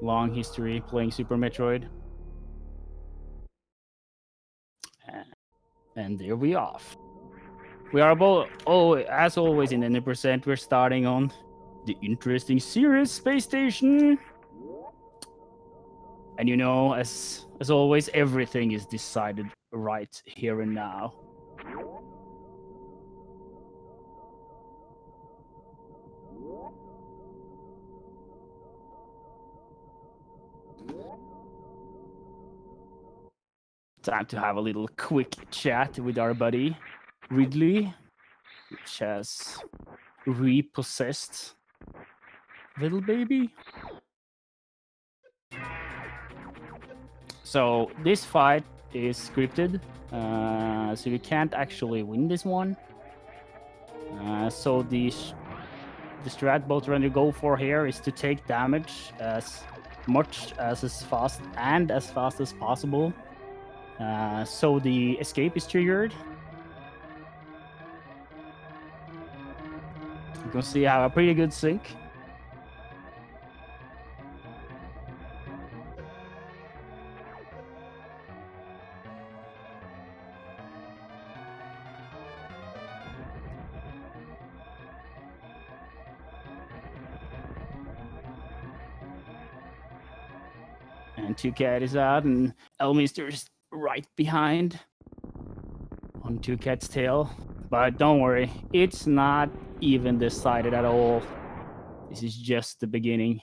long history playing Super Metroid. And there we off. We are both, as always in 90%, we're starting on the interesting Sirius space station. And you know, as always, everything is decided right here and now. Time to have a little quick chat with our buddy Ridley, which has repossessed little baby. So this fight is scripted, so you can't actually win this one. So the strat both runner go for here is to take damage as much as fast as possible. So the escape is triggered. You can see I have a pretty good sync. And Twocat is out, and Elminster is right behind on Twocat's tail. But don't worry, it's not even decided at all. This is just the beginning.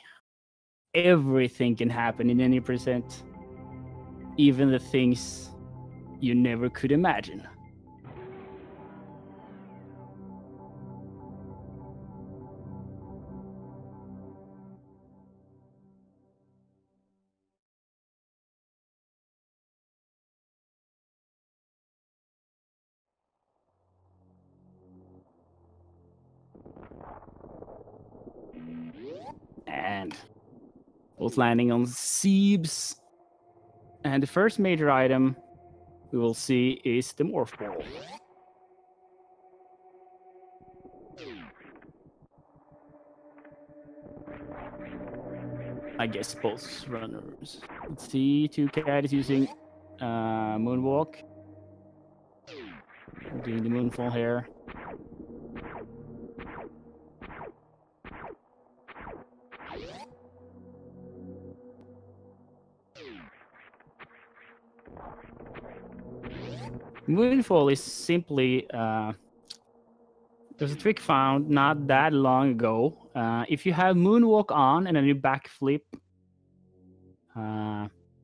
Everything can happen in any percent, even the things you never could imagine. And both landing on Seebs. And the first major item we will see is the Morph Ball. I guess both runners. Let's see, Twocat is using Moonwalk. Doing the Moonfall here. Moonfall is simply there's a trick found not that long ago. If you have Moonwalk on and then you backflip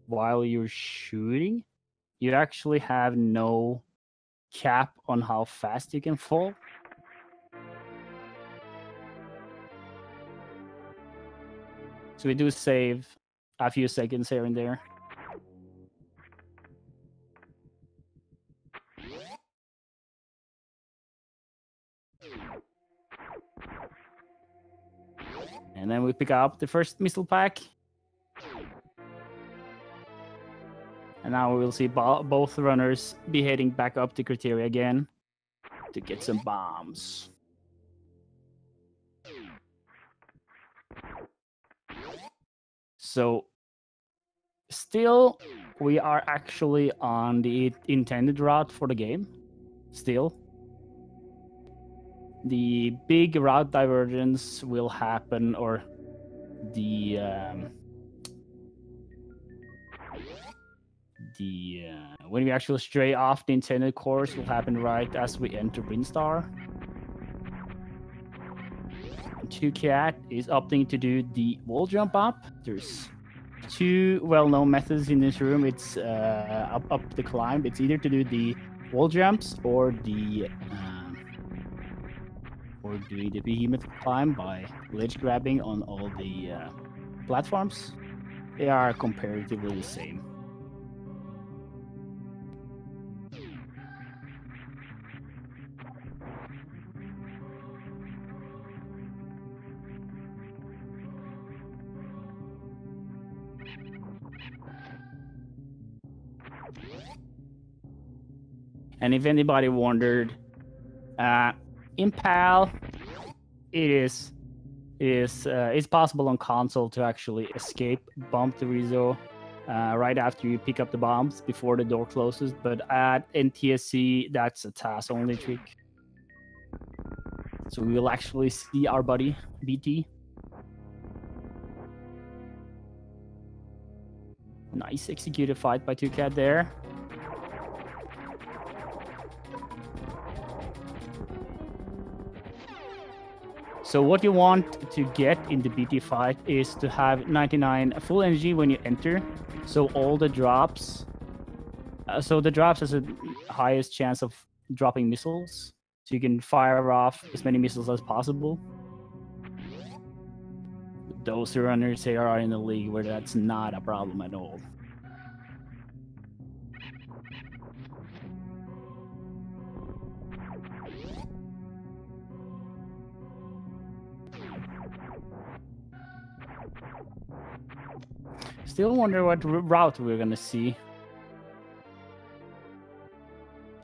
while you're shooting, you actually have no cap on how fast you can fall. So we do save a few seconds here and there. And then we pick up the first missile pack. And now we will see both runners be heading back up to Criteria again to get some bombs. So still, we are actually on the intended route for the game. Still. The big route divergence will happen, or the when we actually stray off the intended course will happen right as we enter Windstar. Twocat is opting to do the wall jump up. There's two well-known methods in this room. It's up the climb. It's either to do the wall jumps or the doing the behemoth climb by ledge grabbing on all the platforms. They are comparatively the same. And if anybody wondered, in PAL, it is is it's possible on console to actually escape bump the Rizzo right after you pick up the bombs before the door closes, but at NTSC that's a task only trick. So we will actually see our buddy BT. Nice executed fight by Twocat there. So what you want to get in the BT fight is to have 99 full energy when you enter. So all the drops, so the drops has the highest chance of dropping missiles. So you can fire off as many missiles as possible. Those runners here are in a league where that's not a problem at all. Still wonder what route we're gonna see.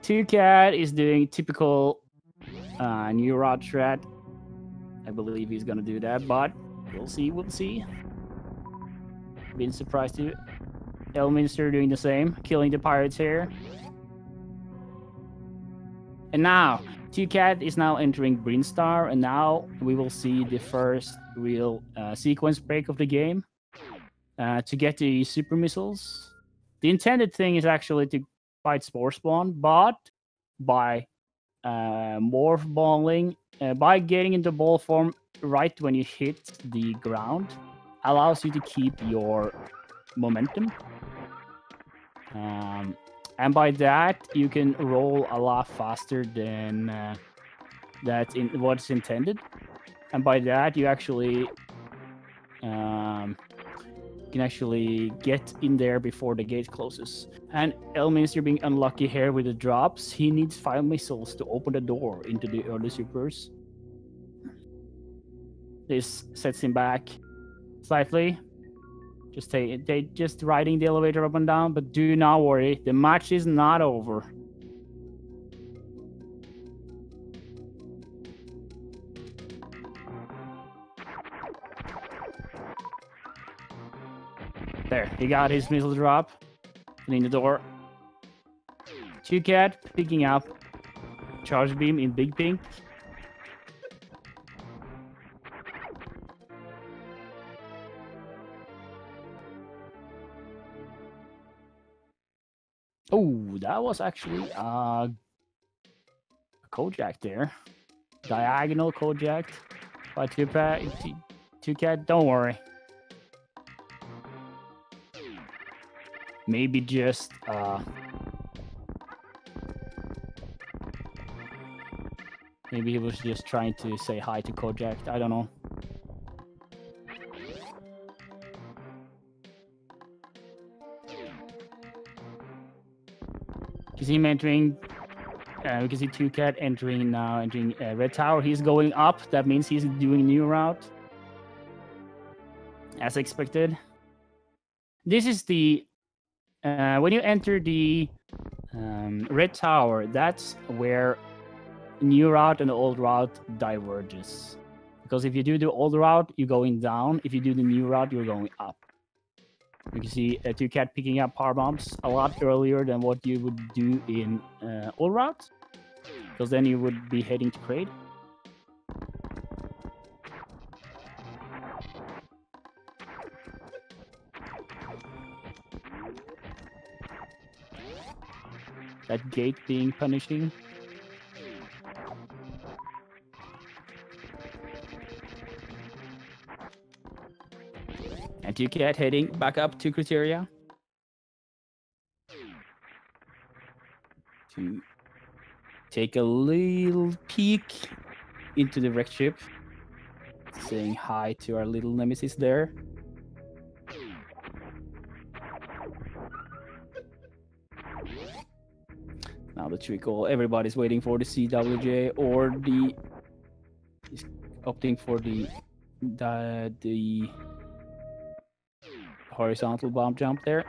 Twocat is doing typical new route strat. I believe he's gonna do that, but we'll see. We'll see. Been surprised too. Elminster doing the same, killing the pirates here. And now Twocat is now entering Brinstar, and now we will see the first real sequence break of the game. To get the super missiles. The intended thing is actually to fight Spore Spawn, but by morph balling, by getting into ball form right when you hit the ground, allows you to keep your momentum. And by that, you can roll a lot faster than that's in what's intended. And by that, you actually can actually get in there before the gate closes. And Elminster being unlucky here with the drops, he needs 5 missiles to open the door into the early supers. This sets him back slightly. Just riding the elevator up and down, but do not worry, the match is not over. There, he got his missile drop. In the door. Twocat picking up charge beam in Big Pink. Oh, that was actually a Kojak there. Diagonal Kojak by Twocat. Don't worry. Maybe just maybe he was just trying to say hi to Kojak. I don't know. You see him entering. We can see Twocat entering now, entering Red Tower. He's going up. That means he's doing new route, as expected. This is the when you enter the Red Tower, that's where new route and the old route diverges. Because if you do the old route, you're going down. If you do the new route, you're going up. You can see Twocat picking up power bombs a lot earlier than what you would do in old route. Because then you would be heading to Kraid. That gate being punishing. And Twocat heading back up to Criteria. To take a little peek into the wrecked ship. Saying hi to our little nemesis there. Now the trickle, everybody's waiting for the CWJ or the opting for the horizontal bomb jump there.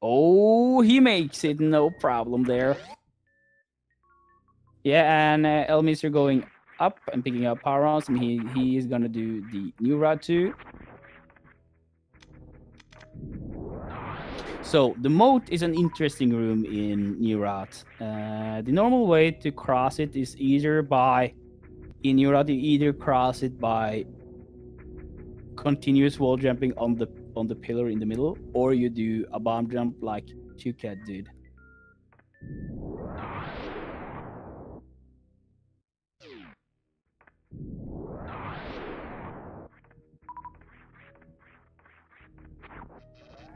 Oh, he makes it, no problem there. Yeah, and Elminster going up and picking up power rounds, and he is gonna do the new route too. So the moat is an interesting room in New Route. The normal way to cross it is either by in New Route you either cross it by continuous wall jumping on the pillar in the middle, or you do a bomb jump like Twocat did.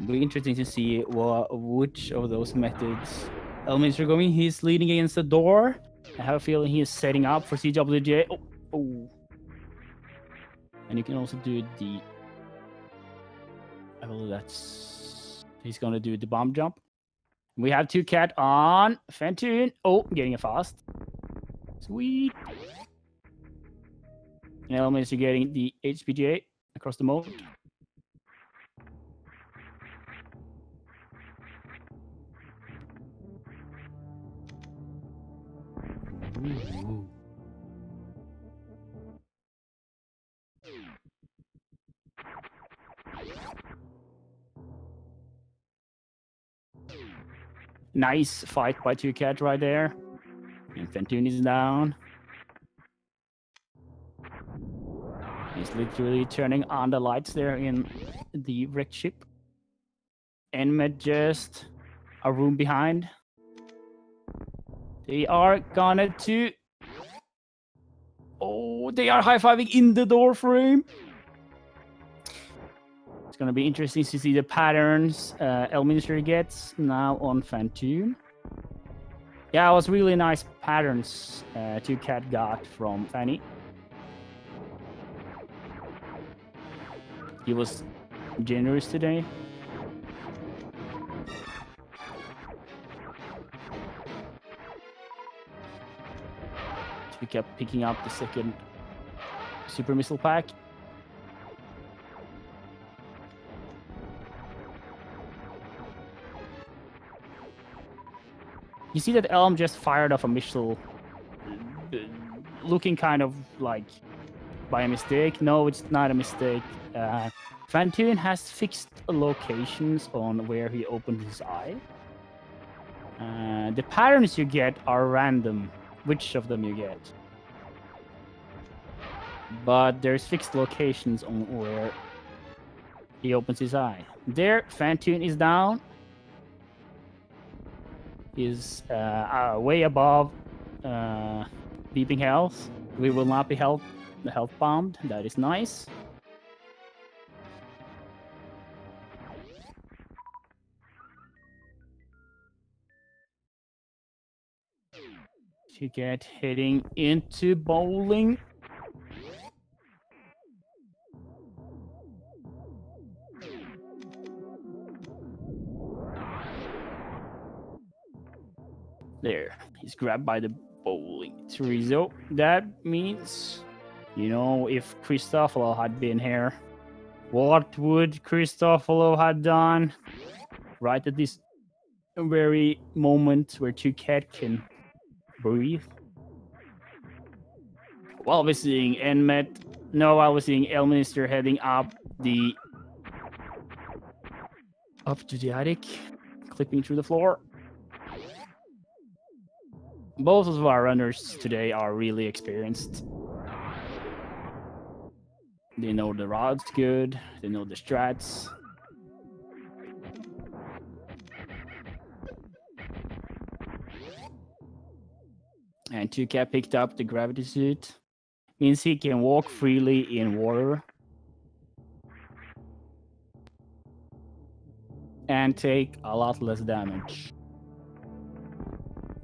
It'll be interesting to see which of those methods Elminster going. He's leaning against the door. I have a feeling he is setting up for CWJ. Oh. And you can also do the... I believe that's... He's going to do the bomb jump. We have Twocat on Fantoon. Oh, getting it fast. Sweet. And Elminster getting the HPGA across the moat. Ooh. Nice fight by Twocat right there. And Fantoon is down. He's literally turning on the lights there in the wrecked ship. Enmet just a room behind. They are gonna to... Oh, they are high-fiving in the door frame. It's gonna be interesting to see the patterns Elminster gets now on Fantoon. Yeah, it was really nice patterns Twocat got from Fanny. He was generous today. We kept picking up the second super missile pack. You see that Elm just fired off a missile, looking kind of like by a mistake. No, it's not a mistake. Fantoon has fixed locations on where he opened his eye. The patterns you get are random, which of them you get. But there's fixed locations on where he opens his eye. There, Fantoon is down. Is way above beeping health. We will not be health bombed. That is nice. Twocat heading into bowling. There, he's grabbed by the bowling chorizo. That means, you know, if Christoffolo had been here, what would Christoffolo have done right at this very moment where Twocat can breathe? While we're seeing Enmet, while we're seeing Elminster heading up to the attic, clipping through the floor. Both of our runners today are really experienced. They know the routes good, they know the strats. And Twocat picked up the gravity suit. Means he can walk freely in water. And take a lot less damage.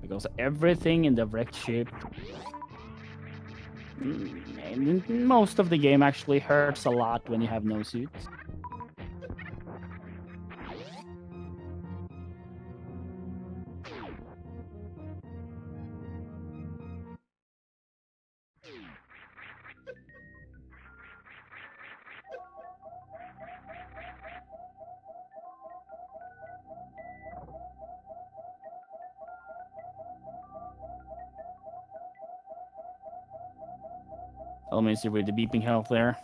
Because everything in the wrecked ship, most of the game actually hurts a lot when you have no suit. Elminster with the beeping health there.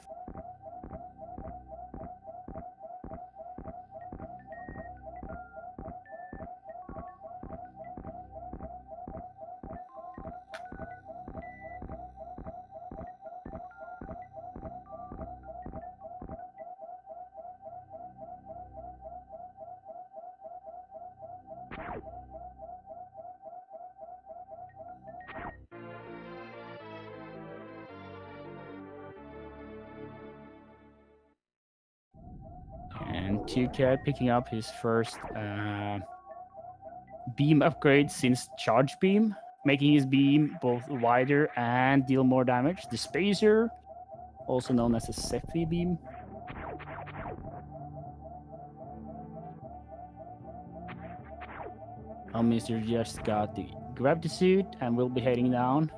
And Twocat picking up his first beam upgrade since Charge Beam, making his beam both wider and deal more damage. The Spacer, also known as a Sephi Beam. Elminster just got the Gravity Suit and will be heading down.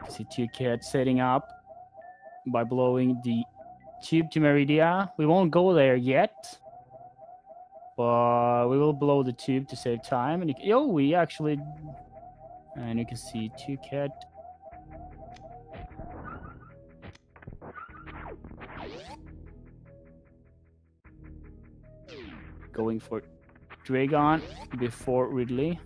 See Twocat setting up by blowing the tube to Meridia. We won't go there yet, but we will blow the tube to save time. And we actually, and you can see Twocat going for Dragon before Ridley.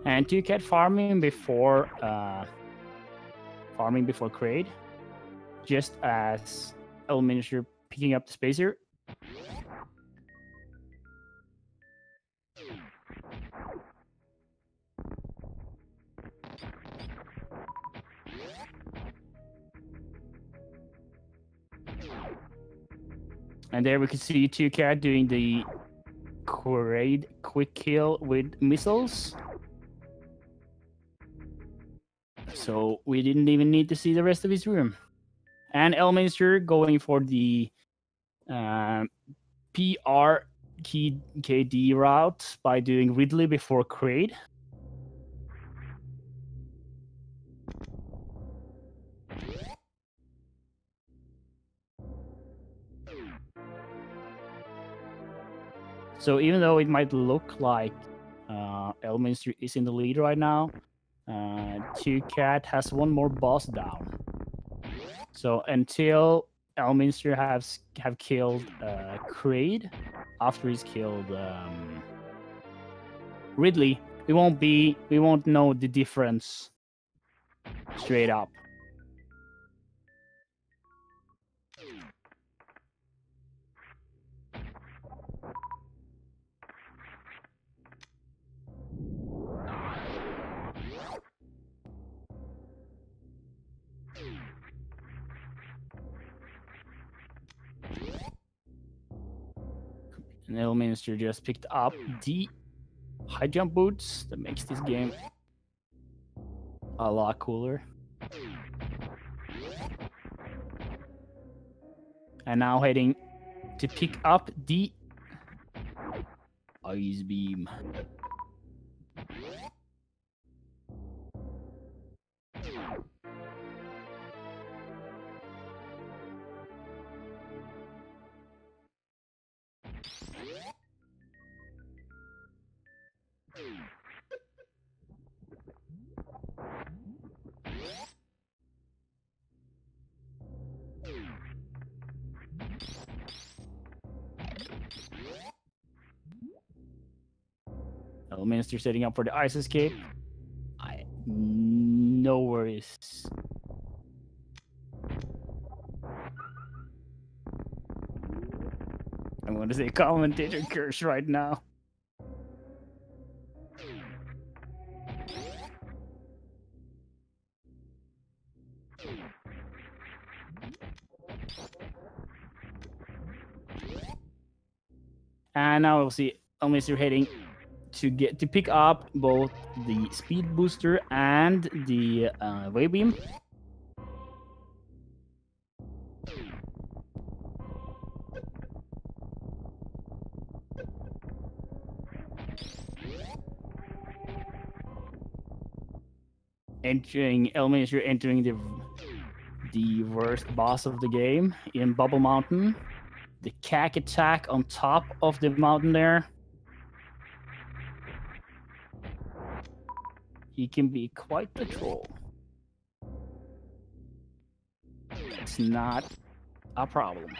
And Twocat farming before Kraid, just as Elminster picking up the Spacer. And there we can see Twocat doing the Kraid quick kill with missiles. So we didn't even need to see the rest of his room. And Elminster going for the PRKD route by doing Ridley before Kraid. So even though it might look like Elminster is in the lead right now, Twocat has one more boss down. So until Elminster have killed Kraid, after he's killed Ridley, we won't know the difference straight up. And Elminster just picked up the high jump boots that makes this game a lot cooler. And now heading to pick up the Ice Beam. Elminster setting up for the ice escape. No worries. I'm going to say commentator curse right now. And now we'll see Elminster heading to pick up both the speed booster and the wave beam. Elminster entering the worst boss of the game in Bubble Mountain. The cack attack on top of the mountain there. He can be quite the troll. It's not a problem.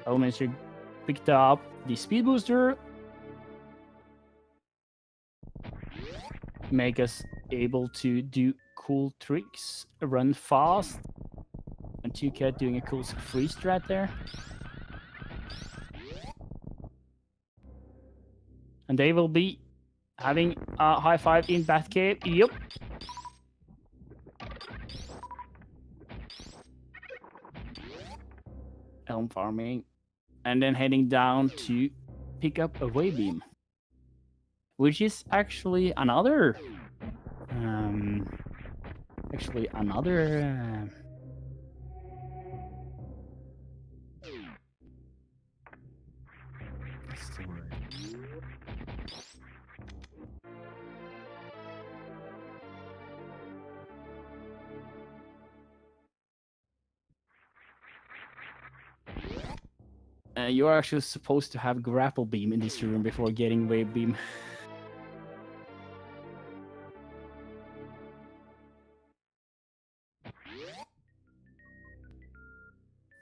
Elminster picked up the speed booster, make us able to do cool tricks, run fast, and Twocat doing a cool freeze strat there. And they will be having a high five in Batcave. Yup. Elm farming. And then heading down to pick up a wave beam. Which is actually another... you are actually supposed to have grapple beam in this room before getting wave beam.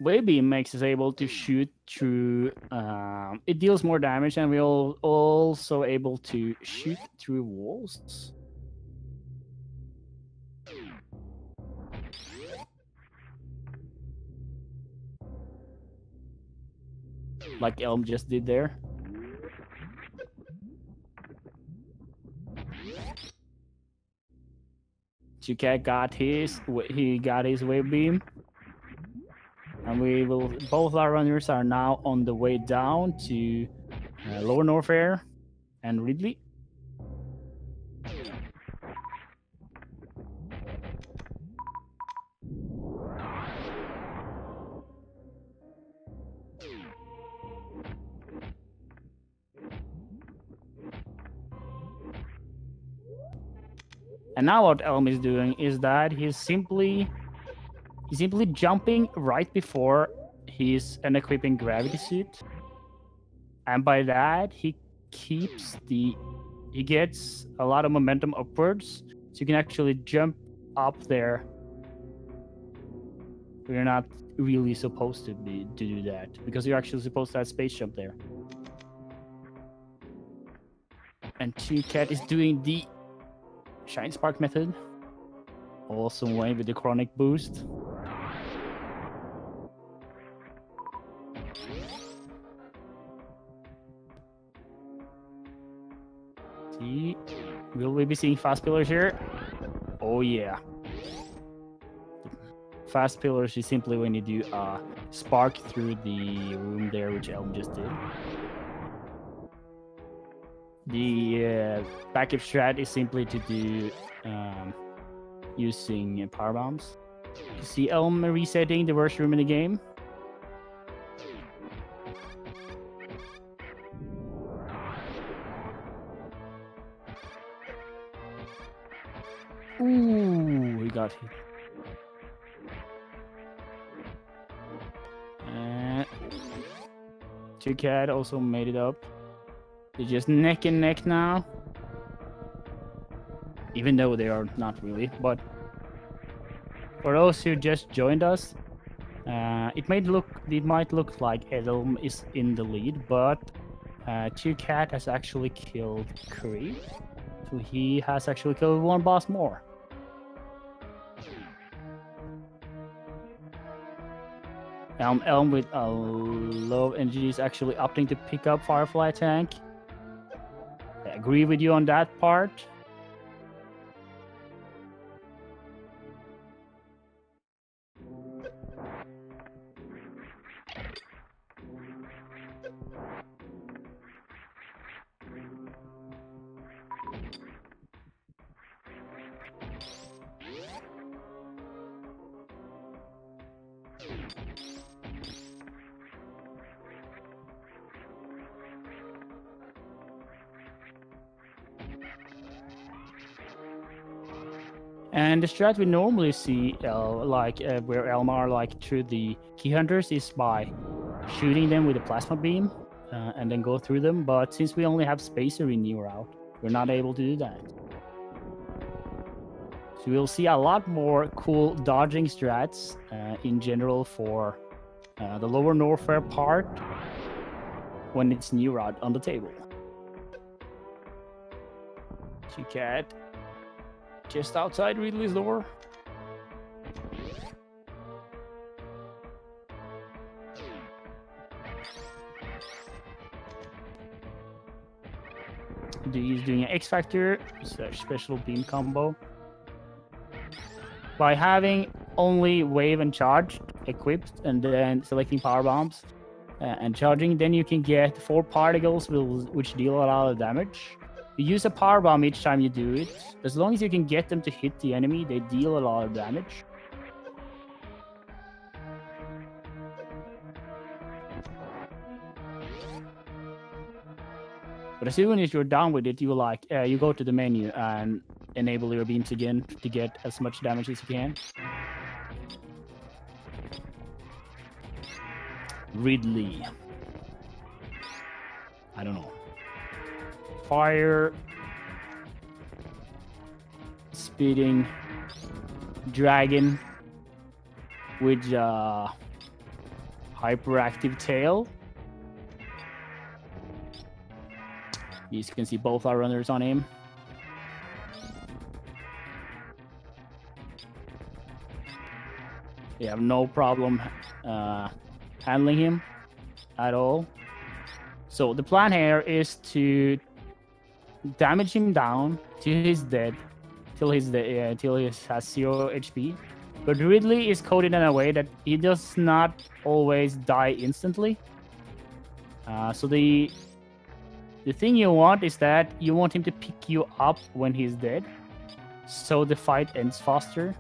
Wave beam makes us able to shoot through. It deals more damage, and we're also able to shoot through walls. Like Elm just did there. Twocat got his wave beam. And we will. Both our runners are now on the way down to Lower Norfair and Ridley. And now what Elm is doing is that he's simply jumping right before he's equipping gravity suit, and by that he gets a lot of momentum upwards, so you can actually jump up there. We're not really supposed to do that because you're actually supposed to have space jump there. And Twocat is doing the Shine Spark method. Awesome way with the chronic boost. See, will we be seeing fast pillars here? Oh yeah. Fast pillars is simply when you do a spark through the room there, which Elm just did. The backup strat is simply to do using power bombs. You see Elm resetting the worst room in the game. Ooh, we got hit. Twocat also made it up. They're just neck and neck now. Even though they are not really, but for those who just joined us, it might look like Elm is in the lead, but Twocat has actually killed Curry, so he has actually killed one boss more. Elm with a low energy is actually opting to pick up Firefly tank. I agree with you on that part. And the strat we normally see, where Elm are like through the key hunters, is by shooting them with a plasma beam and then go through them. But since we only have Spacer in New Route, we're not able to do that. So we'll see a lot more cool dodging strats in general for the lower Norfair part when it's New Route on the table. Twocat just outside Ridley's door. He's doing an X Factor / special beam combo. By having only wave and charge equipped and then selecting power bombs and charging, then you can get 4 particles which deal a lot of damage. You use a power bomb each time you do it. As long as you can get them to hit the enemy, they deal a lot of damage. But as soon as you're done with it, you go to the menu and enable your beams again to get as much damage as you can. Ridley. I don't know. Fire. Speeding. Dragon. With hyperactive tail. You can see both our runners on him. They have no problem handling him at all. So the plan here is to damage him down till he's dead, till he has 0 HP. But Ridley is coded in a way that he does not always die instantly. So the thing you want is that you want him to pick you up when he's dead, so the fight ends faster.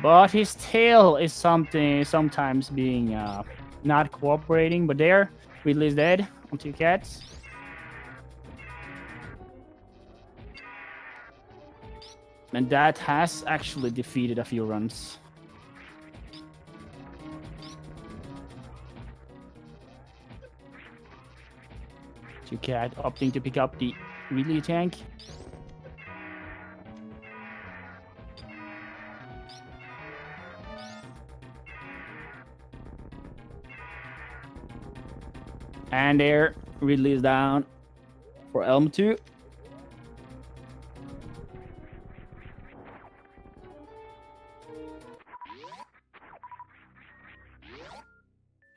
But his tail is sometimes being not cooperating. But there, Ridley's dead on Twocat. And that has actually defeated a few runs. Twocat opting to pick up the Ridley tank. And there, Ridley is down for Elm 2.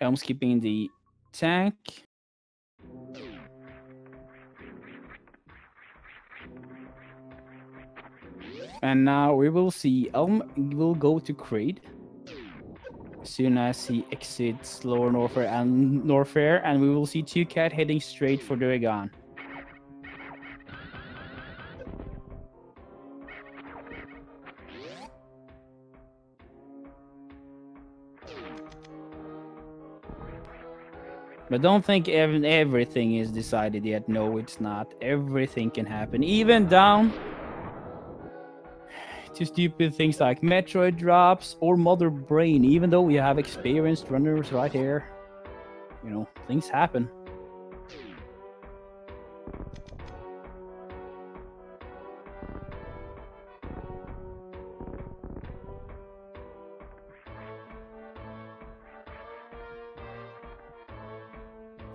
Elm's keeping the tank. And now we will see Elm will go to Kraid as soon as he exits Lower Norfair and Norfair, and we will see Twocat heading straight for Dragon. But don't think everything is decided yet. No, it's not. Everything can happen, even down to stupid things like Metroid drops or Mother Brain. Even though we have experienced runners right here, you know, things happen.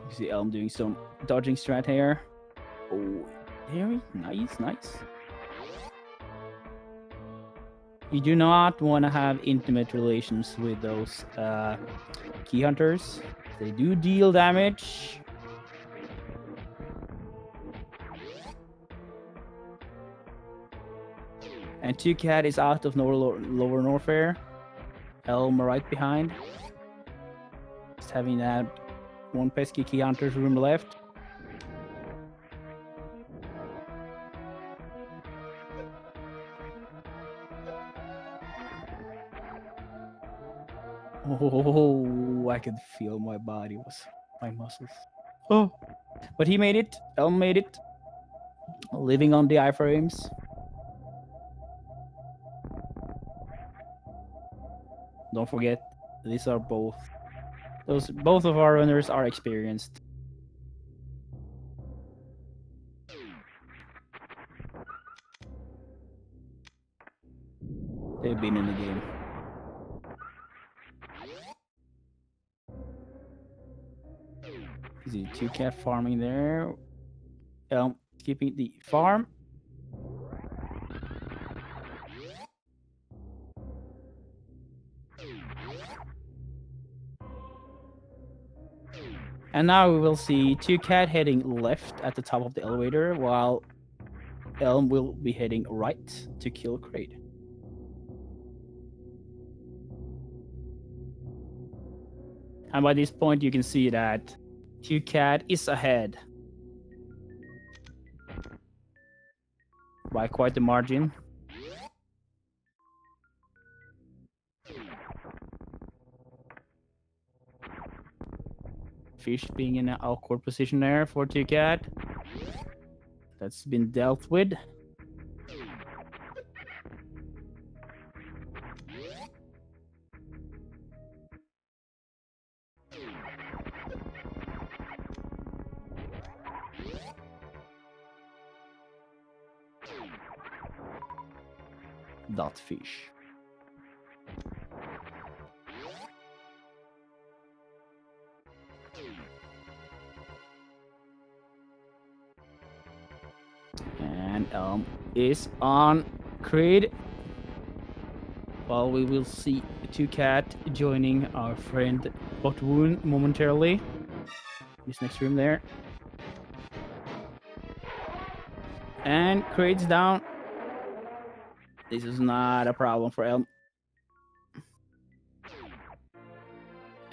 You see Elm doing some dodging strat here. Oh, very nice. You do not want to have intimate relations with those key hunters. They do deal damage. And Twocat is out of lower Norfair. Elm right behind. Just having that one pesky key hunter's room left. Oh, I could feel my muscles. Oh, but he made it. Elm made it. Living on the iframes. Don't forget, these are both of our runners are experienced. They've been in the game. Is it Twocat farming there? Keeping the farm. And now we will see Twocat heading left at the top of the elevator, while Elm will be heading right to kill Kraid. And by this point, you can see that Twocat is ahead by quite the margin. Fish being in an awkward position there for Twocat. That's been dealt with. That fish. And is on Kraid. Well, we will see Twocat joining our friend Botwoon momentarily. This next room there. And Kraid's down. This is not a problem for Elm.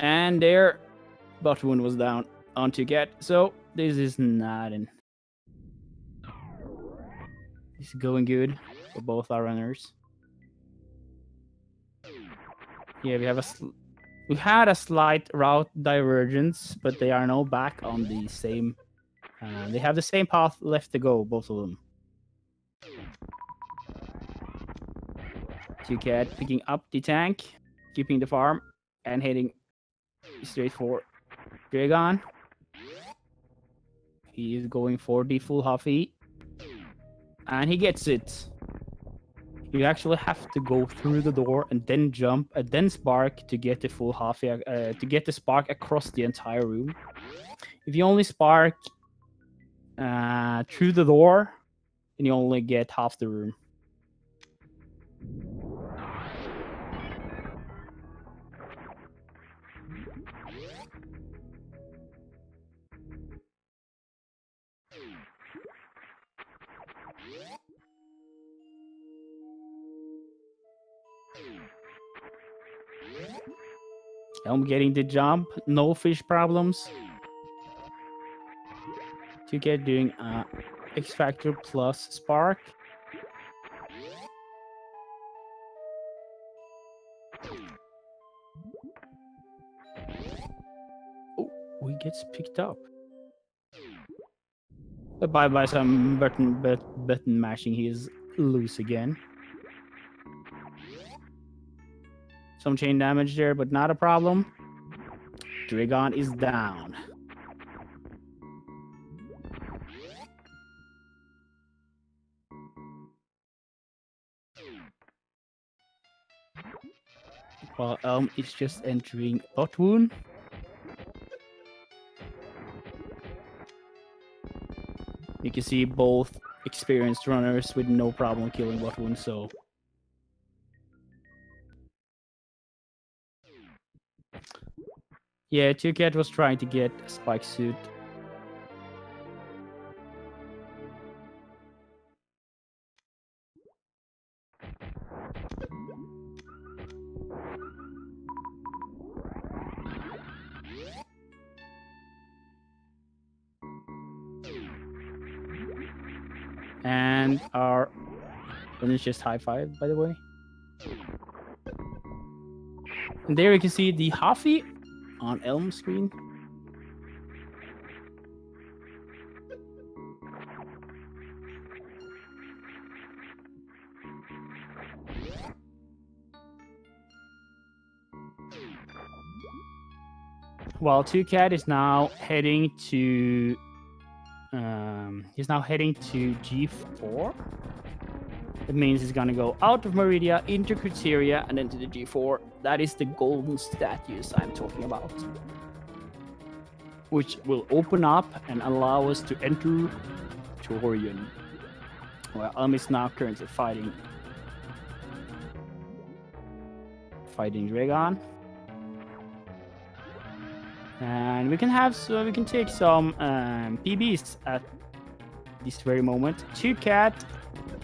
And there, Botwoon was down on Twocat. So this is not an. This is going good for both our runners. Yeah, we had a slight route divergence, but they are now back on the same. They have the same path left to go, both of them. Twocat picking up the tank, keeping the farm, and heading straight for Dragon. He is going for the full Huffy, and he gets it. You actually have to go through the door and then jump and then spark to get the full Huffy, to get the spark across the entire room. If you only spark through the door, then you only get half the room. Elm getting the jump, no fish problems. Twocat doing X Factor plus Spark. Oh, he gets picked up. But by some button mashing, he is loose again. Some chain damage there, but not a problem. Dragon is down. While Elm is just entering Botwoon. You can see both experienced runners with no problem killing Botwoon, so Yeah, Twocat was trying to get a spike suit. And our opponents just high-fived, by the way. And there you can see the Huffy on Elm screen. While Twocat is now heading to G4. That means he's gonna go out of Meridia into Criteria and then to the G4. That is the golden statues I'm talking about, which will open up and allow us to enter Torian. Well, is now currently fighting Dragon. And we can take some PBs at this very moment. Twocat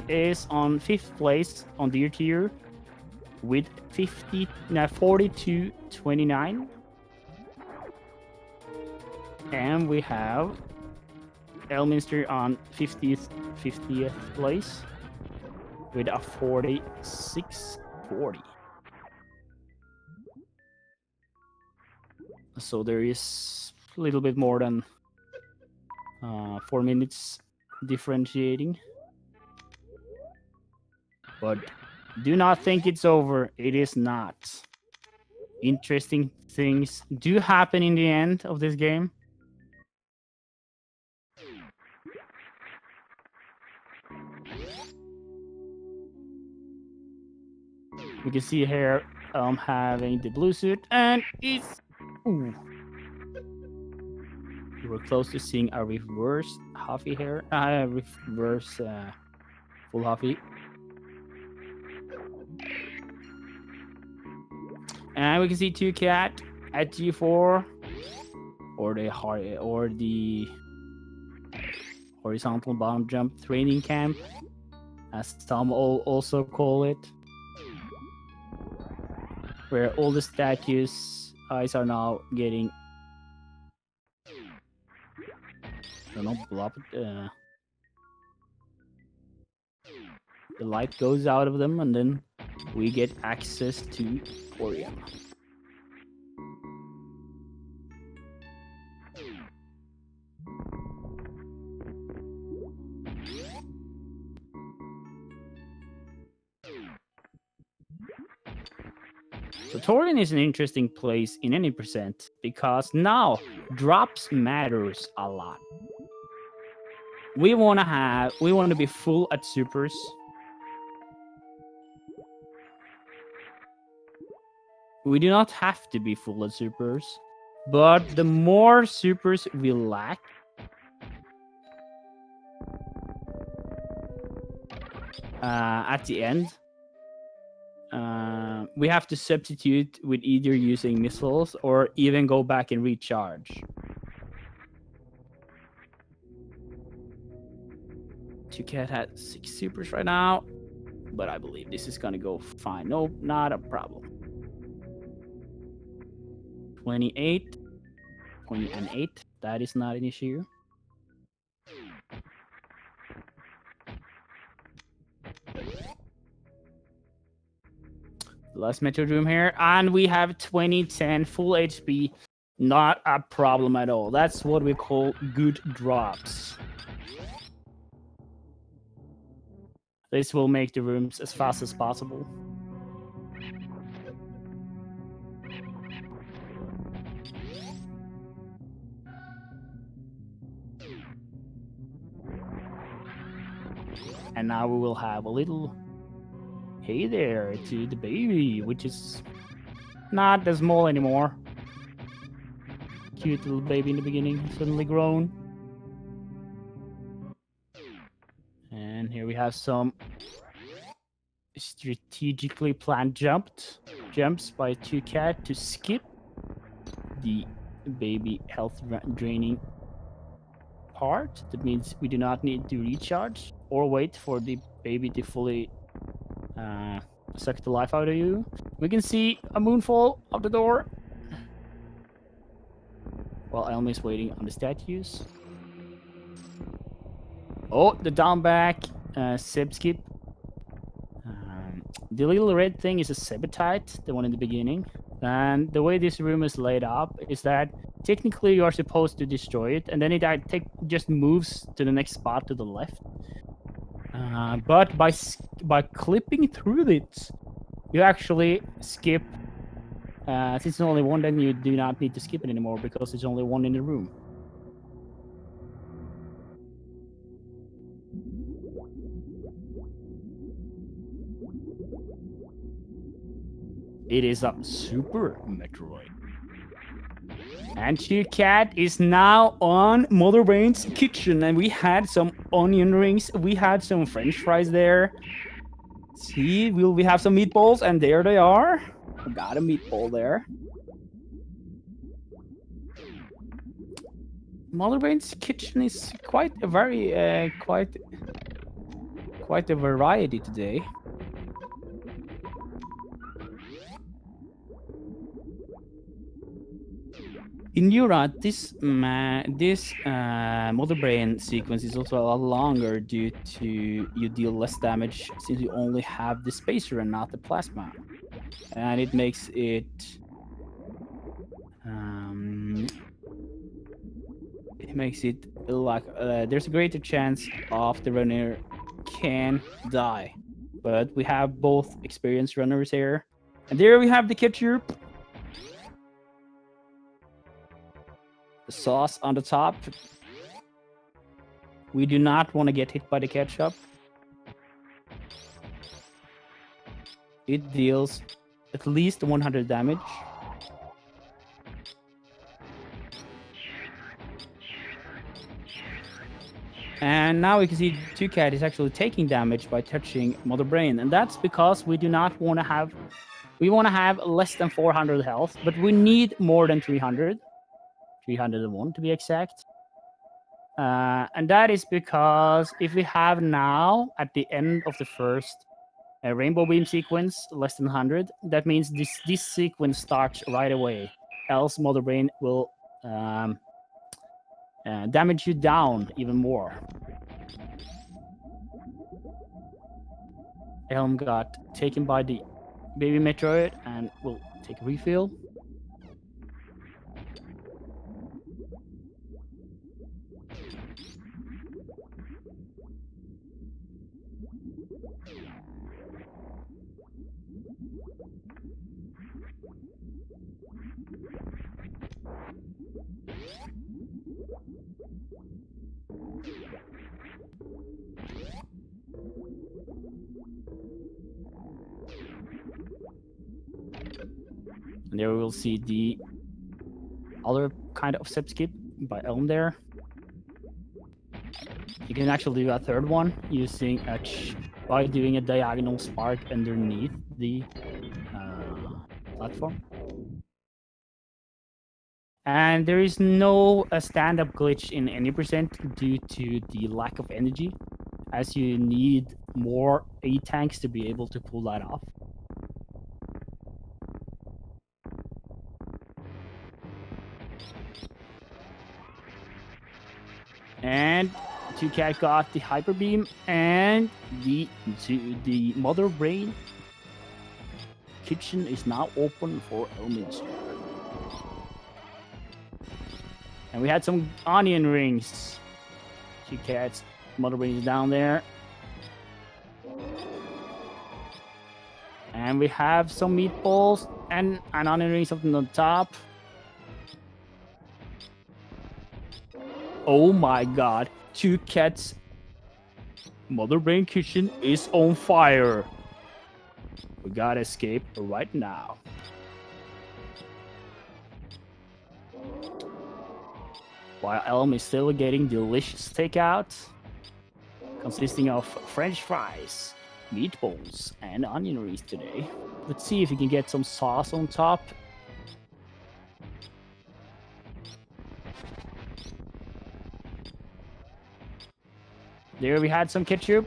is on 5th place on their tier with 42.29, and we have Elminster on 50th place with a 46.40. So there is a little bit more than 4 minutes differentiating. But do not think it's over. It is not. Interesting things do happen in the end of this game. We can see here having the blue suit, and it's... Ooh. We were close to seeing a reverse Huffy here. Reverse full Huffy. And we can see Twocat at G4, or the horizontal bottom jump training camp, as some also call it, where all the statues' eyes are now getting, I don't know, the light goes out of them, and then we get access to Orion. So Torian is an interesting place in any percent, because now drops matters a lot. We want to be full at supers. We do not have to be full at supers, but the more supers we lack, at the end, we have to substitute with either using missiles or even go back and recharge. Twocat had 6 supers right now, but I believe this is gonna go fine. Nope, not a problem. 28, 20 and 8. That is not an issue. Last Metroid room here, and we have 2010 full HP. Not a problem at all. That's what we call good drops. This will make the rooms as fast as possible. And now we will have a little hey there to the baby, which is not that small anymore. Cute little baby in the beginning, suddenly grown. And here we have some strategically planned jumps by Twocat to skip the baby health draining part. That means we do not need to recharge or wait for the baby to fully suck the life out of you. We can see a moonfall of the door while Elmi is waiting on the statues. Oh, the down back sib skip. The little red thing is a Sebetite, the one in the beginning. And the way this room is laid up is that technically you are supposed to destroy it, and then it just moves to the next spot to the left. But by clipping through it, you actually skip. Since it's only one, then you do not need to skip it anymore because there's only one in the room. It is a Super Metroid. And Twocat is now on Mother Brain's kitchen, and we had some onion rings, we had some French fries there. See, will we have some meatballs? And there they are. I got a meatball there. Mother Brain's kitchen is quite a quite a variety today. In Neura, this Mother Brain sequence is also a lot longer due to you deal less damage since you only have the spacer and not the plasma, and it makes it like there's a greater chance of the runner can die, but we have both experienced runners here, and there we have the ketchup. Sauce on the top. We do not want to get hit by the ketchup. It deals at least 100 damage. And now we can see Twocat is actually taking damage by touching Mother Brain, and that's because we do not want to have. We want to have less than 400 health, but we need more than 300. 301 to be exact. And that is because if we have now at the end of the first rainbow beam sequence less than 100, that means this sequence starts right away. Else Mother Brain will damage you down even more. Elm got taken by the baby Metroid and will take a refill. And there we will see the other kind of step skip by Elm there. You can actually do a third one using by doing a diagonal spark underneath the platform. And there is no stand-up glitch in any percent due to the lack of energy, as you need more A-tanks to be able to pull that off. And Twocat got the Hyper Beam, and the Mother Brain kitchen is now open for Elminster. And we had some onion rings. Twocat's Mother Brain is down there. And we have some meatballs and an onion ring something on top. Oh my god, Twocat's Mother Brain kitchen is on fire. We gotta escape right now. While Elm is still getting delicious takeout, consisting of French fries, meatballs, and onion rings today. Let's see if we can get some sauce on top. There we had some ketchup.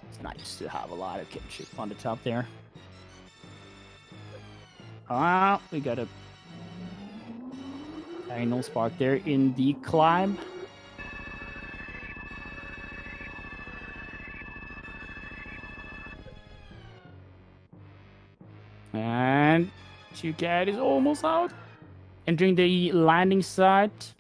It's nice to have a lot of ketchup on the top there. Ah, we got a angle spark there in the climb. And Twocat is almost out. Entering the landing site.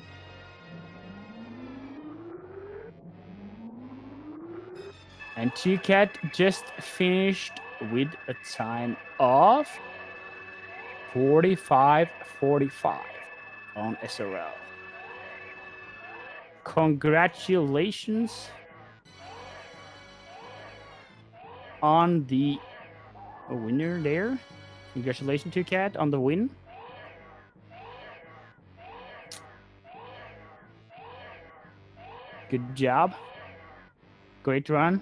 And Twocat just finished with a time of 45:45 on SRL. Congratulations on the winner there. Congratulations, Twocat, on the win. Good job. Great run.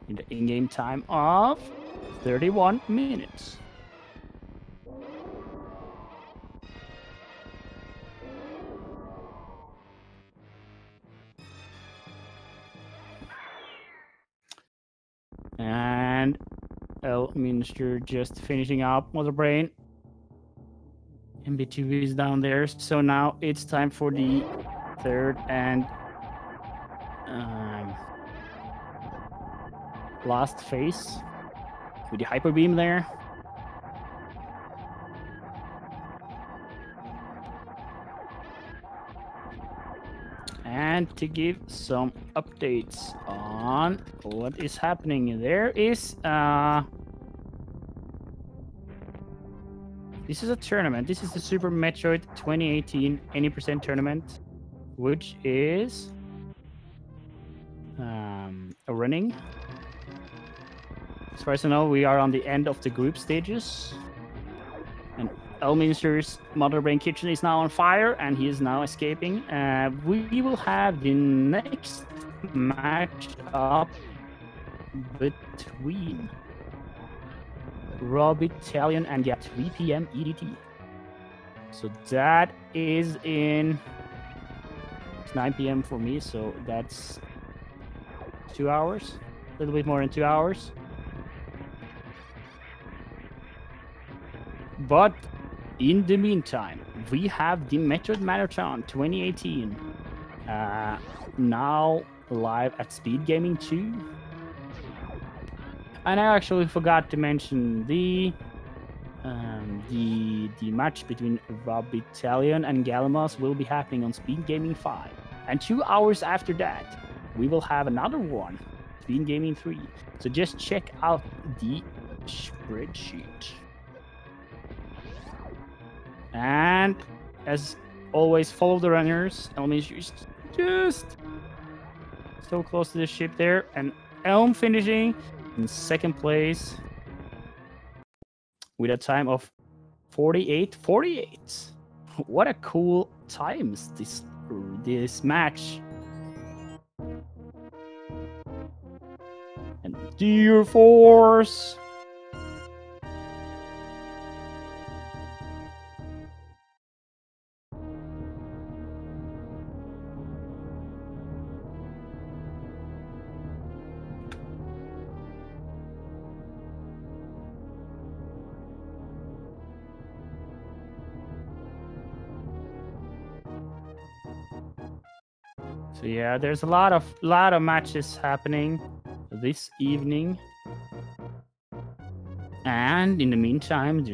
In the in-game time of 31 minutes. And Elminster just finishing up Mother Brain. MB2 is down there, so now it's time for the third and last phase with the hyper beam there. And to give some updates on what is happening, there is this is a tournament. This is the Super Metroid 2018 80% tournament, which is running. As far as I know, we are on the end of the group stages. And Elminster's Mother Brain Kitchen is now on fire, and he is now escaping. We will have the next match up between Rob Italian and 3 p.m. EDT. So that is in 9 p.m. for me, so that's 2 hours, a little bit more than 2 hours. But in the meantime, we have the Metroid Marathon 2018 now live at Speed Gaming 2. And I actually forgot to mention the match between Rob Italian and Galamos will be happening on Speed Gaming 5. And 2 hours after that, we will have another one, Speed Gaming 3. So just check out the spreadsheet. And as always, follow the runners. Elminster is just so close to the ship there. And Elm finishing in second place with a time of 48:48. What a cool times this match. And Deer Force. So yeah, there's a lot of matches happening this evening. And in the meantime,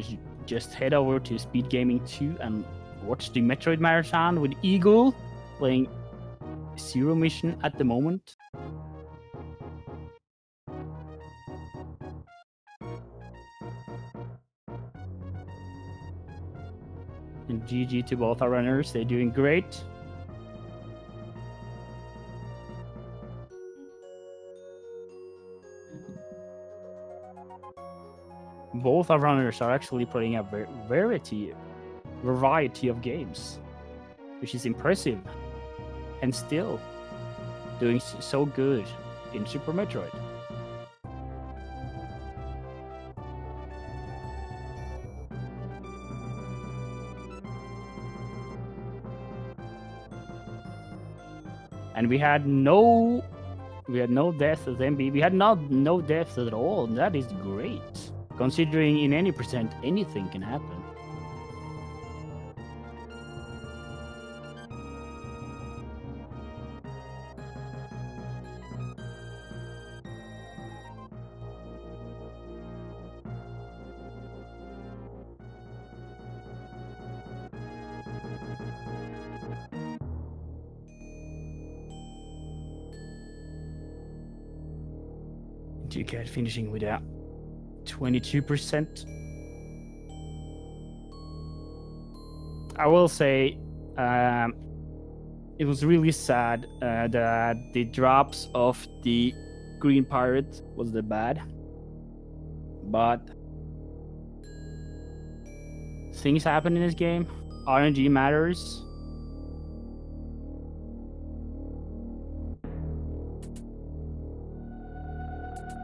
just head over to Speed Gaming 2 and watch the Metroid Marathon with Eagle playing Zero Mission at the moment. And GG to both our runners, they're doing great. both our runners are actually putting a variety of games, which is impressive, and still doing so good in Super Metroid. And we had no deaths at MB. We had no deaths at all, and that is great, considering in any percent anything can happen. Twocat finishing with a 22%. I will say it was really sad that the drops of the green pirate was the bad, but things happen in this game. RNG matters.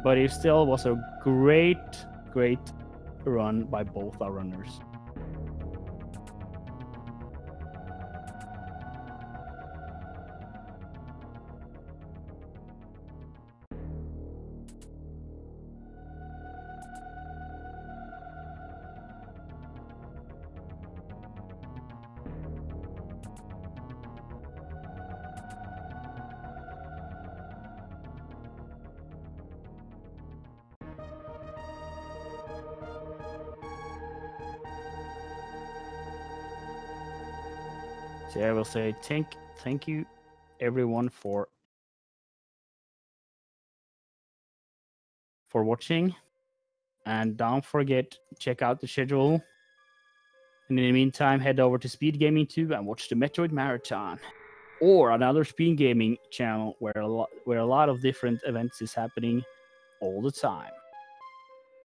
But it still was a great run by both our runners. So I will say thank you everyone for watching, and don't forget to check out the schedule. And in the meantime, head over to Speed Gaming 2 and watch the Metroid Marathon, or another Speed Gaming channel where a lot of different events is happening all the time.